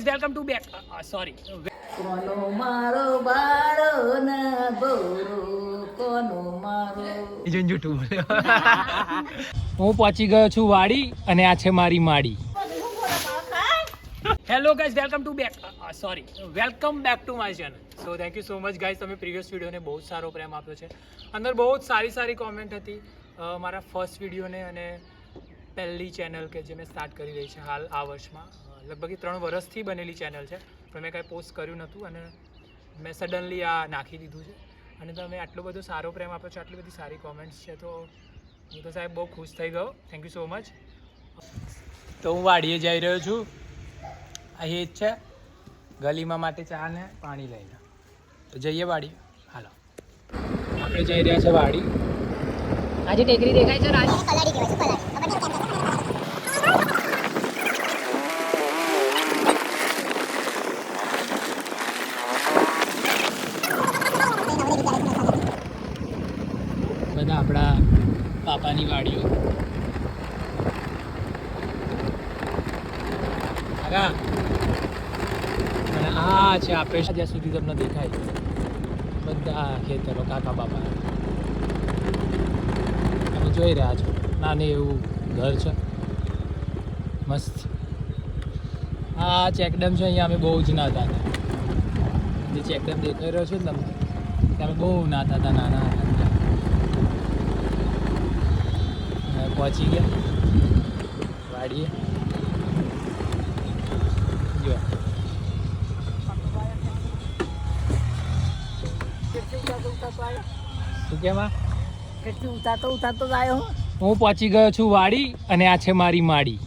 Welcome to back sorry કોનો મારો બાળો ના બોરો કોનો મારો જૂઠું હું પહોંચી ગયો છું વાડી અને આ છે મારી માડી. Hello guys, welcome to back sorry welcome back to my channel. So thank you so much guys, તમે પ્રીવિયસ વિડીયોને બહુ સારો પ્રેમ આપ્યો છે. અંદર બહુ જ સારી કોમેન્ટ હતી મારા ફર્સ્ટ વિડીયોને અને પહેલી ચેનલ કે જે મેં સ્ટાર્ટ કરી રહી છે હાલ આ વર્ષમાં. લગભગ 3 વર્ષથી બનેલી ચેનલ છે પણ મેં કાંઈ પોસ્ટ કર્યું નહોતું અને મેં સડનલી આ નાખી દીધું છે અને તમે આટલો બધો સારો પ્રેમ આપ્યો છો, આટલી બધી સારી કોમેન્ટ્સ છે તો હું તો સાહેબ બહુ ખુશ થઈ ગયો. Thank you so much. તો હું વાડીએ જઈ રહ્યો છું. અહીં જ છે ગલીમાં માટે ચા ને પાણી લઈને. તો જઈએ વાડી. હાલો આપણે જઈ રહ્યા છે વાડી. આજે ટેકરી દેખાય છે રાજ. બધા આપણા પાપાની વાડીઓ. આગા અને આ છે આપણે જ્યાં સુધી તમને દેખાય બધા ખેતરો કાકા બાપા તમે જોઈ રહ્યા છો. નાનું એવું ઘર છે મસ્ત. આ ચેકડેમ છે, અહીંયા અમે બહુ જ નાતા હતા. જે ચેકડેમ દેખાઈ રહ્યો છે ને તમને, ત્યાં અમે બહુ નાતા હતા નાના હતા. પહોંચી ગયા વાડીએ. જો શું કેમાં કેટલી ઉતારતો આવ્યો હું પહોંચી ગયો છું વાડી અને આ છે મારી માડી.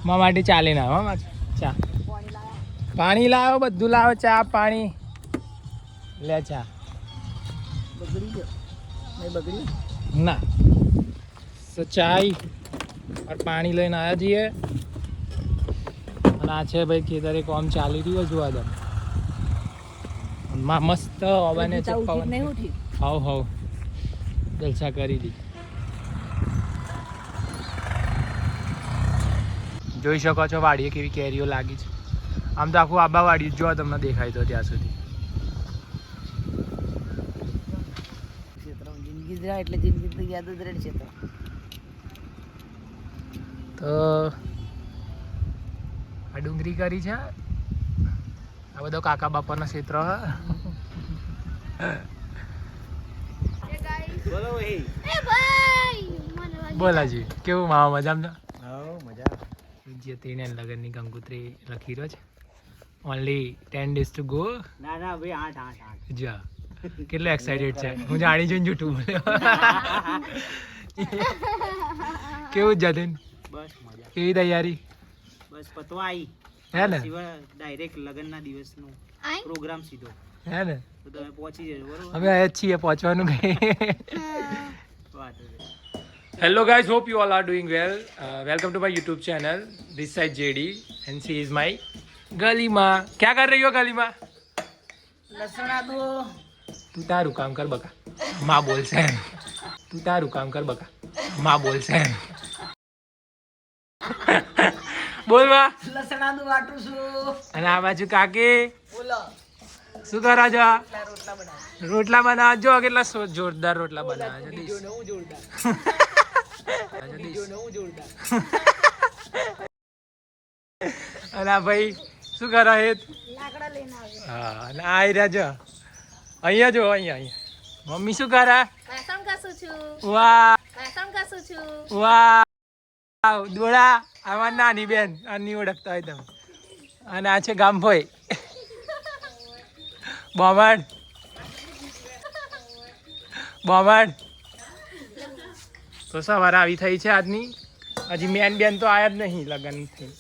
મા માટે ચાલે ના હો ચા પાણી લાવો, બધું લાવો, ચા પાણી લે. ચા બગડી ગયો નહીં બગડી ના તો ચાય और પાણી લઈને આવ્યા છીએ અને આ છે ભાઈ ખેતરે કામ ચાલી રહ્યું. જોવા દો મસ્ત હવાને છે પવન. હાવ જલસા કરી દી. જોઈ શકો છો વાડીએ કેવી કેરીઓ લાગી છે. આમ તો આખું આબા વાડી જોવા તમને દેખાય તો ત્યાં સુધી. જિંદગી જ એટલે જિંદગી તો યાદ જ રહે છે. તો આ ડુંગળી કરી છે. આ બધો કાકા બાપાનો ક્ષેત્ર. બોલાજી કેવું મામા મજામાં? મજા જે તેને લગનની કંકોત્રી લખી રહ્યો છે. Only 10 days to go. ના ભાઈ 8 જા કેટલો એક્સાઇટેડ છે. હું જાણી જોઈને જૂઠું બોલ્યો. કેવું જતીન? બસ મજા. કેવી તૈયારી? બસ પતવા આવી હે ને? ડાયરેક્ટ લગનના દિવસનો પ્રોગ્રામ સીધો હે ને? તો તમે પહોંચી જજો બરોબર. અમે આયા જ છીએ, પહોંચવાનું કઈ. વાત Hello guys, hope you all are doing well. Welcome to my YouTube channel. This side JD and she is my गली माँ. क्या कर रही हो गली माँ? લસણ આદુ તું તારું કામ કર બકા. માં બોલશે. તું તારું કામ કર બકા. માં બોલશે. બોલ માં. લસણ આદુ વાટું છું. અને આ બાજુ કાકી બોલો શું કરો છો? રોટલા બનાવ. રોટલા બનાવજો. કેટલા જોરદાર રોટલા બનાવે છે. હું જોરદાર અને આ ભાઈ શું કરે હેત? લાકડા લઈને આવ્યો. હા અને આ રહ્યા જો અહીંયા જો અહીંયા મમ્મી શું કરે? વાસણ ઘસું છું. વાહ વાસણ ઘસું છું. વાહ દોડા. આમાં નાની બેન આની ઓળખતા હોય તમે. અને આ છે ગામભાઈ બોમણ. તો સવારે આવી થઈ છે આજની. હજી મેન બેન તો આયા જ નહીં લગનથી.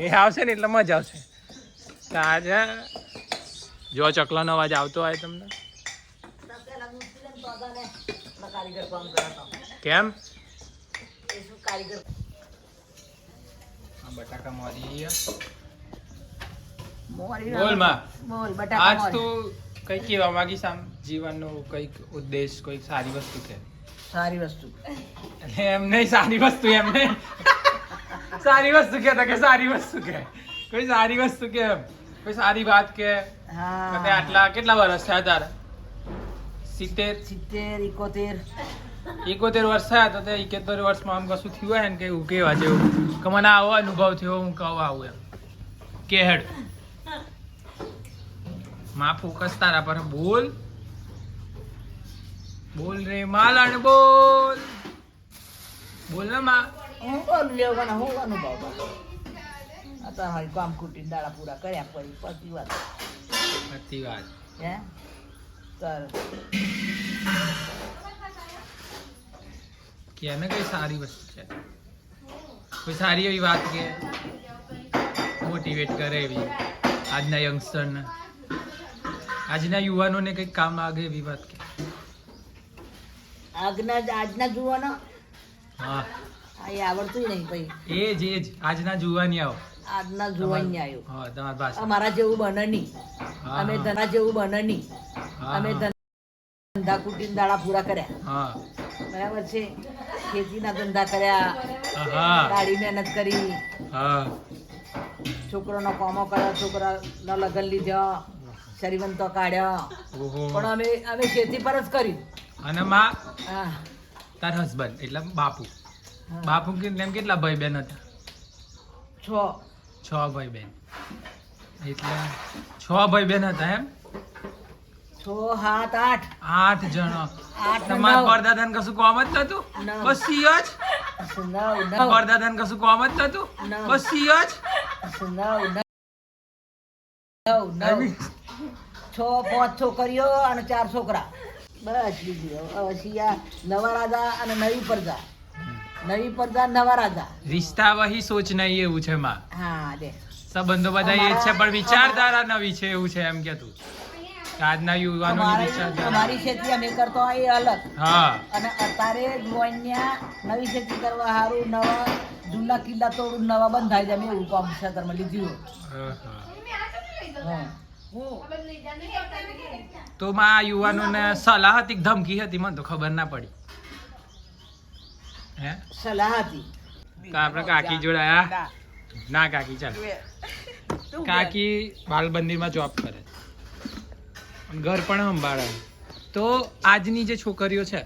એ આવશે ને એટલે મજા આવશે. તો આજે જો ચકલાનો અવાજ આવતો હોય તમને. કારીગર કામ કરાતો કેમ? એ શું કારીગર બટાકા મોરી. મોરી બોલ માં. બોલ બટાકા આજ તો કઈ કહેવા માંગીશ આમ જીવનનો કઈક ઉદ્દેશ, કોઈક સારી વસ્તુ છે? સારી વસ્તુ એમ નહીં સારી વસ્તુ, એમ નહીં સારી વસ્તુ કે સારી વસ્તુ કે કોઈ સારી વસ્તુ કે કોઈ સારી વાત કે હા કે આટલા કેટલા વર્ષ થયા તારા 70 70 71 વર્ષ થયા તો તે 71 વર્ષમાં આમ કશું થયું હોય ને કે એવું કેવા જેવું કે મને આવો અનુભવ થયો હું કહું આવું એમ કે હેડ માં ફોકસ તારા પર બોલ બોલ રે માલણ બોલ બોલ ને માં હું બોલું લેવું મને હું અનુભવ કરું અત્યારે મારી કામ કુટીને દાડા પૂરા કર્યા પછી વાત સાચી વાત હે ચાલ કે ને કઈ સારી વસ્તુ છે કોઈ સારી એવી વાત કે મોટિવેટ કરે એવી આજના યંગસ્ટરને આજના યુવાનોને કંઈક કામ લાગે એવી વાત કે આજના જુવાનો હા આ એ આવડતું નહીં ભાઈ એ જ આજના જુવાની આવો આજના જુવાન આવ્યું હા તમારી પાસે અમારા જેવું બને નહીં હા, અમે હા. ધના જેવું બને નહીં હા, અમે હા. ધંધા કુટીને દાડા પૂરા કર્યા હા બરાબર છે ખેતીના ધંધા કર્યા હા ગાડી મહેનત કરી હા છોકરોનો કોમો કર્યો છોકરાનો લગ્ન લીધો શ્રીમંતો કાઢ્યો ઓહો પણ અમે ખેતી પર જ કર્યું અને માં હા તાર હસબન્ડ એટલે બાપુ હા. બાપુ એમ કેટલા ભાઈ બહેન હતા 6 6 ભાઈ બહેન એટલે 6 ભાઈ બહેન હતા એમ 6 7 8 8 જણો 8 તમારા પરદાદાને કશું કોમ જ નતું ના. બસ સિંહ જ 9 પરદાદાને કશું કોમ જ નતું ના. બસ સિંહ જ 5 છોકરીઓ અને 4 છોકરા બસ બીજું હવે શિયા નવા રાજા અને નવી પ્રજા નવા રાજા રિશ્તા વહી સોચ નહીં એવું છે માં હા દે સંબંધો બધા એ જ છે પણ વિચારધારા નવી છે એવું છે એમ કે તું કે આજના યુવાનોની વિચારધારા અમારી ખેતી અમે કરતો હોય એ અલગ હા અને અત્યારે જુવાનિયા નવી ખેતી કરવા સારું નવા જૂના કિલ્લા તોડું નવા બંધાઈ જાય અમે એવું કામ ખેતરમાં લીધું હા. હા તો માં યુવાનોને સલાહ હતી કે ધમકી હતી મને તો ખબર ના પડી હે સલાહ હતી તો આપણે કાકી જોડાયા ના કાકી ચાલ કાકી બાલ મંદિરમાં જોબ કરે અને ઘર પણ સંભાળે તો આજની જે છોકરીઓ છે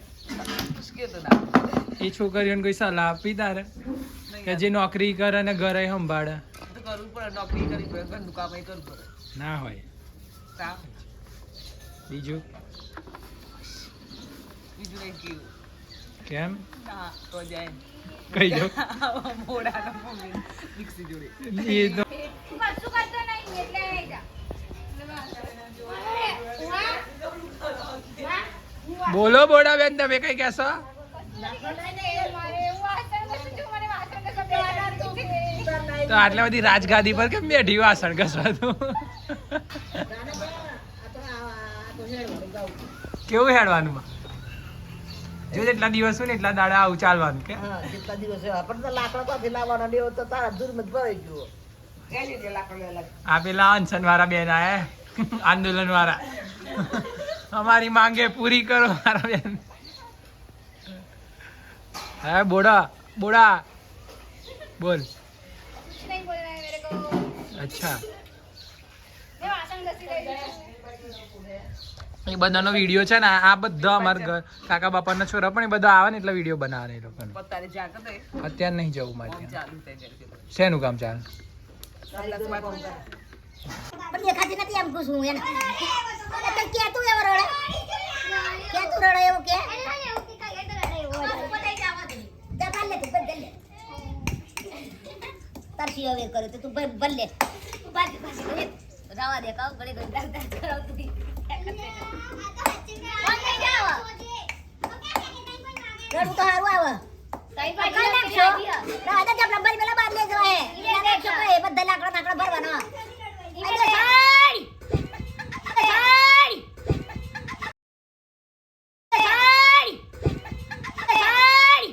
એ છોકરીઓને કોઈ સલાહ આપી તારે કે જે નોકરી કરે અને ઘરે સંભાળે ના હોય બીજું કેમ કઈ દો એ તો બોલો બોડા બેન તમે કઈ કહેશો તો આટલા બધી રાજગાદી પર કેમ બેઠી વાસણ ઘસવા તું કેવું હેડવાનું માં જો જેટલા દિવસ હોય ને એટલા દાડા આવું ચાલવાનું કે હા જેટલા દિવસ આપણે તો લાકડા પાછી લાવવાનો લેવો તો તારા દૂરમાં જ ભરાઈ ગયો એની જે લાકડા અલગ આ પેલા અનશન વાળા બેન આયા આંદોલન વાળા અમારી માંગે પૂરી કરો મારા બેન હે બોડા બોડા બોલ અચ્છા એ બધાનો વિડીયો છે ને આ બધા અમારા ઘર કાકા બાપાના છોરા પણ એ બધા આવે ને એટલે વિડીયો બનાવે એ લોકોને અત્યારે નહીં જવું મારે ત્યાં શેનું કામ ચાલે પણ દેખાતી નથી એમ કહું છું એને કે તું એવો રડે કે તું રડે એવું કે તરસી હવે કરે તો તું ભલે રાવા દે કાવ ઘડી ઘડી દસ કરાવતું રડું તો હારું આવે કઈ પાછી નાખશો રાધા જબ લંબાઈ મેલા બાદ લે જવા હે નાખશો કે બધા લાકડા નાકડા ભરવાનો એટલે સાઈ સાઈ સાઈ સાઈ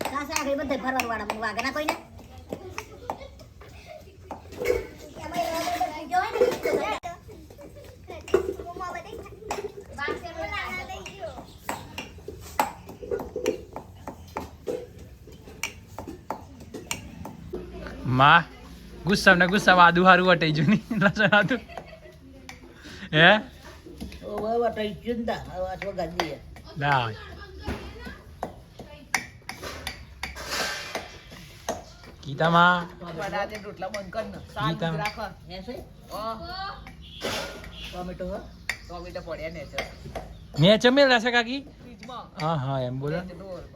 કાસા આગળ બધા ભરવાનું વાળા મને વાગે ના કોઈને માં ગુસ્સામાં આદુ હારું વટાઈ ગયું નહીં લસણ આદુ હે વટાઈ ચિંતા હવે આઠ ગાડી ના ગીતામાં રોટલા બંધ કર ને ગીતા ને છે ટોમેટો પડ્યા ને છે મેં ચમેલ રહેશે કાકી ફ્રીજમાં હા એમ બોલો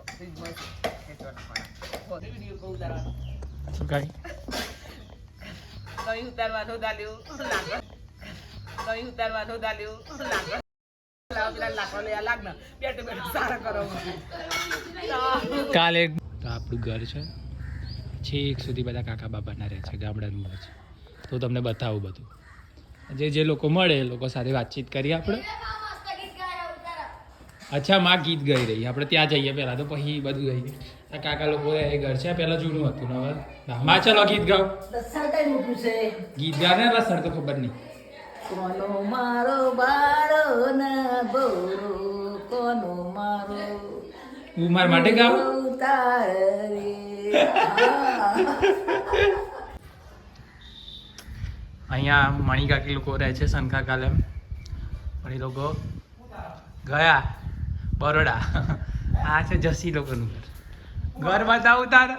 ફ્રીજમાં શું કાકી દહીં ઉતારવાનો દાલ્યો દહીં ઉતારવાનો દાલ્યો કાલે તો આપણું ઘર છે છેક સુધી બધા કાકા બાપાના રહે છે ગામડાનું ઘર છે તો તમને બતાવું બધું જે લોકો મળે એ લોકો સાથે વાતચીત કરીએ આપણે અચ્છા માં ગીત ગાઈ રહી આપણે ત્યાં જઈએ પહેલાં તો પછી બધું ગઈએ આ કાકા લોકો એ ઘર છે પહેલાં જૂનું હતું ને હવે માં ચલો ગીત ગાઓ ગીત ગા ને લસણ તો ખબર નહીં કોનો મારો બાળો ના બોરો કોનો મારો હું મારા માટે ગાઉં અહીંયા મણિકાકી લોકો રહે છે સનકા કાલેમ પણ એ લોકો ગયા બરોડા આ છે જસી લોકોનું ઘર બતાવું તાર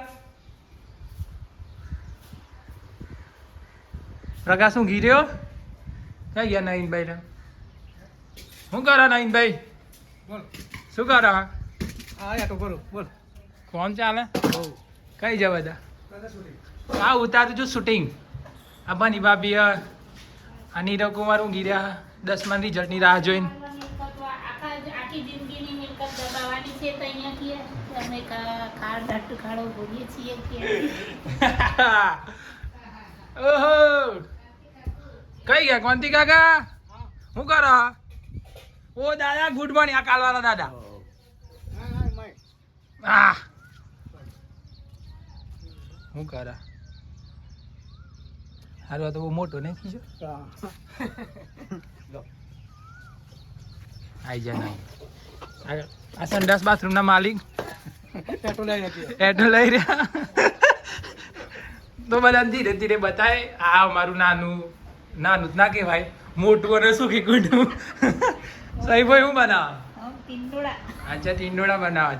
પ્રકાશ હું ગીર્યો ક્યાં ગયા નયનભાઈ ને શું કરો નયનભાઈ શું કરો બોલ કોણ ચાલે કઈ જાય બધા હા ઉતારું છું શૂટિંગ આ બની ભાભી આ નીરવ કુમાર હું ગીર્યા 10માં રિઝલ્ટની રાહ જોઈને આખી જિંદગીની મિલકત દબાવવાની છે તો અહીંયા કે અમે ખાડ ખાડો ભોગીએ છીએ કે ઓહો કઈ ગયા કોંતી કાકા શું કરો ઓ દાદા ગુડ મોર્નિંગ આ કાલવાળા દાદા આ શું કરા હારું આ તો બહુ મોટો નહીં ખીજો આઈ જા નહીં આ સંડાસ બાથરૂમના માલિક એટો લઈ રહ્યા તો બધા ધીરે ધીરે બતાય આ અમારું નાનું જ ના કહેવાય મોટું અને સુખી કુંડું સહી ભાઈ હું બનાવ અચ્છા ટીંડોળા બનાવ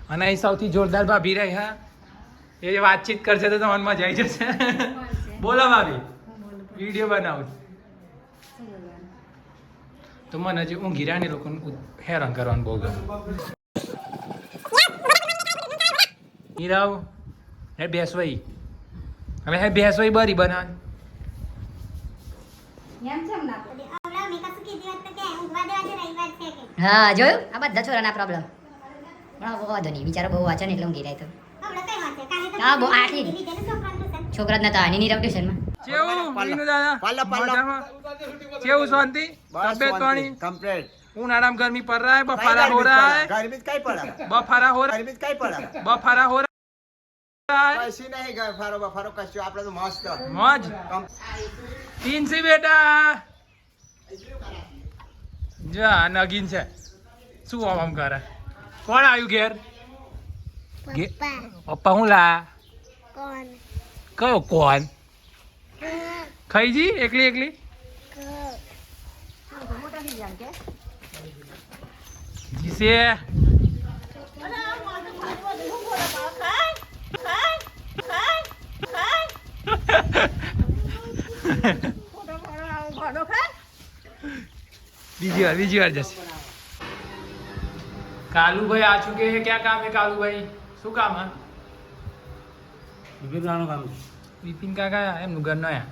અને અહીં સૌથી જોરદાર ભાભી રહી હા એ વાતચીત કરશે તો તમને મજા આવી જશે બોલો ભાભી વિડીયો બનાવું તો મને જે ઊંઘી રહ્યા ને લોકોને હેરાન કરવાનું બહુ ગમે હીરાવ હે બેસવાઈ હવે હે બેસવાઈ બરી બનાવ હા જોયું આ બધા છોરાના પ્રોબ્લેમ પણ વાંધો નહીં બિચારો બહુ વાંચે ને એટલે ઊંઘી જાય તો હા બહુ આઠી છોકરા જ નતા આની નીરવ ટ્યુશનમાં કેવું વિનુ દાદા મજામાં કેવું શાંતિ તબિયત પાણી कंप्लीट उनाड़ाम गर्मी पड़ रहा है बफारा हो रहा है गर्मी कहीं पड़ा बफारा हो रहा गर्मी कहीं पड़ा है बफारा हो रहा है ऐसी नहीं गए फारो बफारो कश्यो आपने तो मस्त मौज तीन से बेटा जा नगीन છે શું આમ કરે કોણ આવ્યું ઘેર પપ્પા હું લા કયો કોણ ખાઈજી એકલી એકલી જીસે બીજી વાર જશે कालू भाई आ चुके हैं क्या काम है कालू भाई શું કામ है બીજાનું કામ બિપિન કાકા એમનું ઘર નયા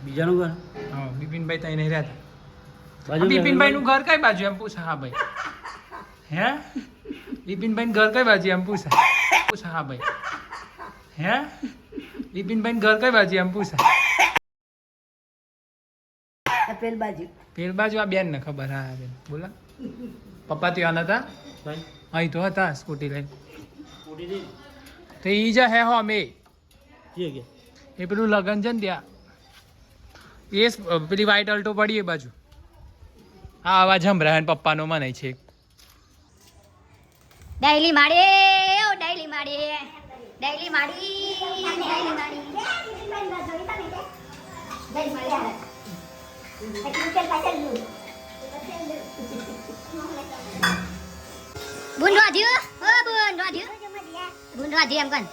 બીજાનું ઘર હા બિપિનભાઈ ત્યાં નહીં રહેતા બિપિનભાઈ નું ઘર કઈ બાજુ એમ પૂછા હા ભાઈ હે બિપિનભાઈ ઘર કઈ બાજુ એમ પૂછા હા ભાઈ હે બિપિનભાઈ ઘર કઈ બાજુ એમ પૂછા પેલ બાજુ આ બેન ને ખબર હા બેન બોલા પપ્પા ત્યાં નતા અહીં તો હતા સ્કૂટી લઈને તો ઈ જ હે હો અમે એ પેલું લગન છે ને ત્યાં એ પેલી વ્હાઈટ અલ્ટો પડી એ બાજુ આ અવાજ સંભળાય પપ્પાનો મને છે ડેલી માડે ઓ ડેલી માડે ડેલી માડી ડેલી માડી બુન રાધ્યું ઓ બુન રાધ્યું એમ કન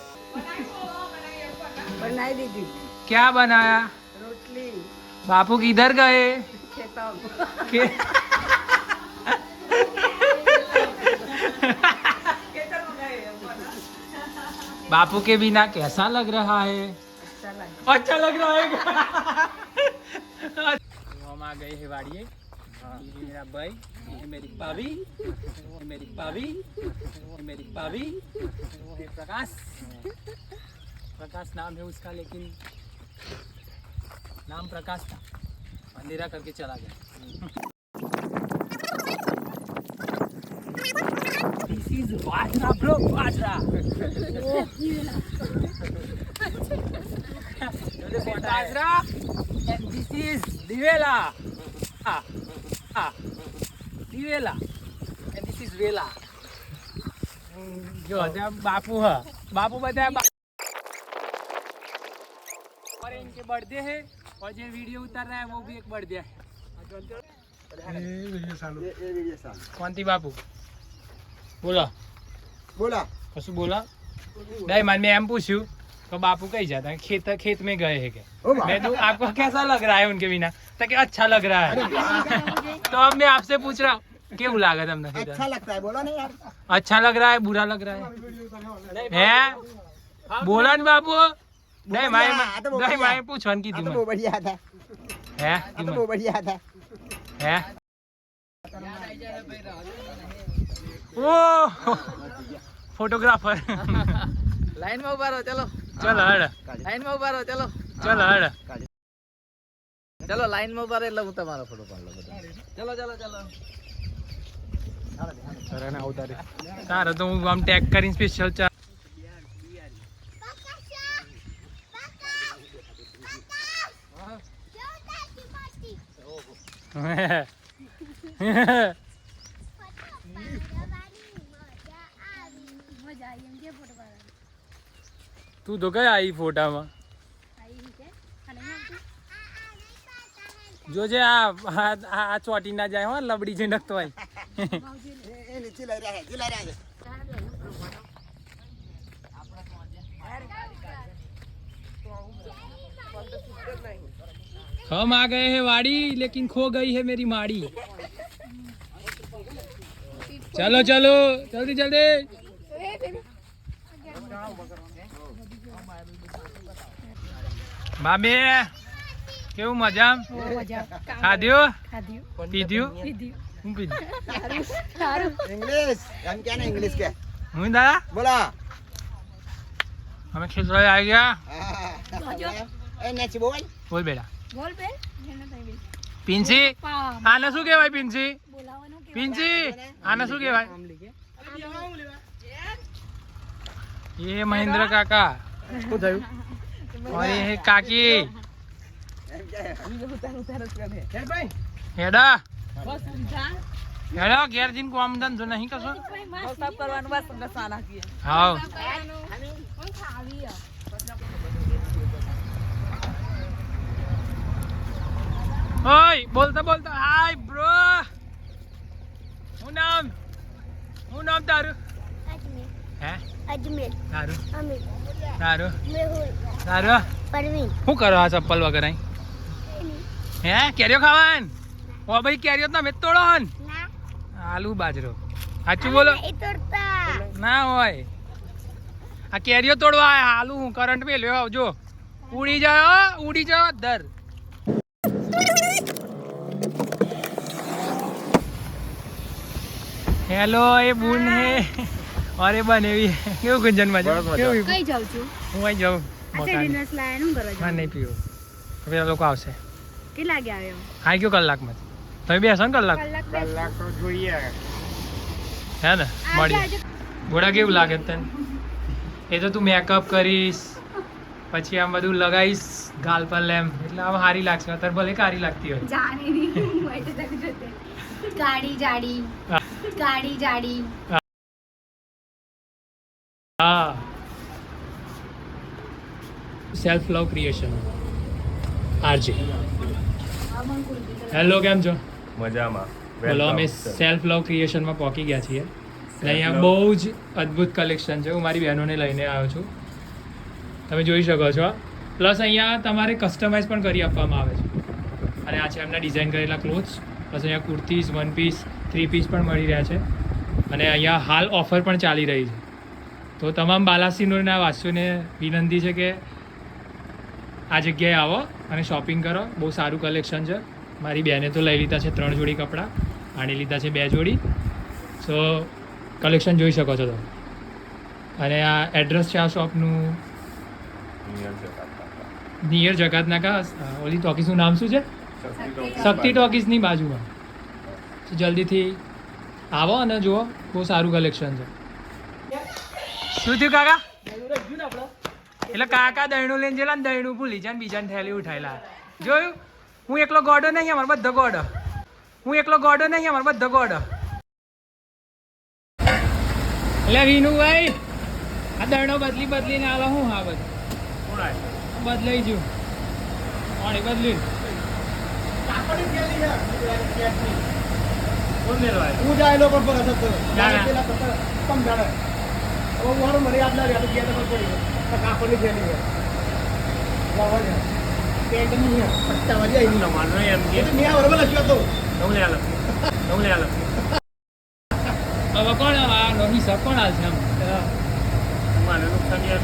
બનાવી દીધી क्या बनाया રોટલી बापू किधर गए के- बापू के बिना कैसा लग रहा है अच्छा लग रहा है हम आ गए हैं वाड़िए ये मेरा भाई ये मेरी भाभी ये मेरी भाभी ये मेरी भाभी ये प्रकाश प्रकाश नाम है उसका लेकिन नाम प्रकाश था अंधेरा करके चला गया This is Bajra bro, Bajra. Bajra and this is Divela. Divela and this is Vela. जो है बापू है बापू बताया और इनके बर्थडे है और जो वीडियो उतर रहा है वो भी एक बर्थडे है कौन थी बापू बोला બોલા कशु बोला नहीं मन में एम पूछू तो बापू कहीं जाता है खेत में गए हैं क्या मैं तो आपको कैसा लग रहा है उनके बिना तो क्या अच्छा लग रहा है तो अब मैं आपसे पूछ रहा हूँ क्यों लागत हमने અચ્છા લગતા હે બોલો ને યાર अच्छा लग रहा है बुरा लग रहा है बोला न बाबू नहीं माए नहीं माए पूछवन की આ थी તો બહુ બઢિયા હતા है આ તો બહુ બઢિયા હતા है ओ फोटोग्राफर લાઈન માં ઉભા રહો ચલો चल हड़ લાઈન માં ઉભા રહો ચલો चल हड़ ચલો લાઈન માં ઉભા રહો એટલે હું તમારો ફોટો પાડ લઉં બધા ચલો ચલો ચલો अरे ना उतारे सारा तो हूँ हम टैग करी स्पेशल चा तू तो क्या आई फोटा में जो जे आ चोटी ना जाए हो लबड़ी झंडक तो आई એ નીચે લઈ રહ્યા છે લઈ રહ્યા છે हम आ गए हैं वाड़ी लेकिन खो गई है मेरी माड़ी चलो चलो जल्दी जल्दी भाभी केवं मजा खाद्यो पीद्यो હું પીધું ઇંગ્લિશ એમ કે ને ઇંગ્લિશ કે હું દાદા બોલો અમે ખેતરે આવી ગયા એ નેચી બોલ બોલ બેટા બોલ બેન પિંસી આને શું કહેવાય પિંસી પિંસી આને શું કહેવાય ये महेंद्र काका શું થયું और ये है काकी એમ કે हेडा हेडा घेर दिन को आमदन जो नहीं कसो सब करવાનું બસ તમને સાના કીએ हाँ ओए बोलता बोलता हाय ब्रो હું નામ તારું હે અજમેર તારું અમીર તારું મેહુલ તારું પરવીન શું કરો આ ચપ્પલ વગર અહીં હે કેરીઓ ખાવાન ઓ ભાઈ કેરીઓ તમે તોડો ના આલુ બાજરો સાચું બોલો એ તોડતા ના હોય આ કેરીઓ તોડવા આયા આલુ હું કરંટ में લ્યો આવજો ઉડી જાઓ દર हेलो ये बून है और ये बने भी है क्यों गुंजन मजा क्यों કઈ જાઉં છું હું અહીં જાઉં મકાન ડિનર્સ લાયા નું કરવા માં નહીં પીવું પેલા લોકો આવશે કેટલા લાગે આવ્યો હા કયો કલાકમાં તમે બેસો ને કલાક કલાક તો જોઈએ હે ને મળી ઘોડા કેવું લાગે તને એ તો તું મેકઅપ કરીશ પછી આમ બધું લગાવીશ ગાલ પર લેમ એટલે આમ સારી લાગશે અત્યારે ભલે કારી લાગતી હોય જાણી નહીં હોય તો તને જોતે ગાડી જાડી ગાડી જાડી હા self love creation RJ. Hello, કેમ છો? મજામાં. બોલો, અમે સેલ્ફ લવ ક્રિએશનમાં પહોંચી ગયા છીએ. અને અહીંયા બહુ જ અદ્ભુત કલેક્શન છે. હું મારી બહેનોને લઈને આવ્યો છું, તમે જોઈ શકો છો. પ્લસ અહીંયા તમારે કસ્ટમાઇઝ પણ કરી આપવામાં આવે છે. અને આ છે એમના ડિઝાઇન કરેલા ક્લોથ્સ. પ્લસ અહીંયા કુર્તીઝ, 1 પીસ, 3 પીસ પણ મળી રહ્યા છે. અને અહીંયા હાલ ઓફર પણ ચાલી રહી છે. તો તમામ બાલાસિનોરના વાસીઓને વિનંતી છે કે આ જગ્યાએ આવો અને શોપિંગ કરો. બહુ સારું કલેક્શન છે. મારી બહેને તો લઈ લીધા છે 3 જોડી કપડાં, આણે લીધા છે 2 જોડી. સો કલેક્શન જોઈ શકો છો તમે. અને આ એડ્રેસ છે આ શોપનું નિયર જકાતનાકા. ઓલી ટોકીસનું નામ શું છે? શક્તિ ટોકીસની બાજુમાં. તો જલ્દીથી આવો અને જુઓ, બહુ સારું કલેક્શન છે. શું થયું કાકા? એટલે કાકા દહીણું લઈને જેલા ને દહીણું ભૂલી જાય ને બીજાને થેલી ઉઠાયેલા. જોયું? હું એકલો ગોડો નહીં, અમારે બધો ગોડો. હું એકલો ગોડો નહીં, અમારે બધો ગોડો. એટલે વિનુભાઈ, આ દહીણો બદલીને આલો. હું હા બધું બદલાઈ ગયું. પાણી બદલ્યું. હું જાયેલો પણ પર હતો ના, ના. પેલા કમ જાણે હવે મારો મને યાદ ના રહ્યા ગયા તો પડી કાપડની ફેરી છે વાવા ને પેન્ટ ની છે પટ્ટા વાળી આવી નવાનો એમ કે મેં બરોબર લખ્યો તો નવ લે આલો હવે કોણ આ હિસાબ કોણ હાલ છે આમ? મને નુકસાન યાર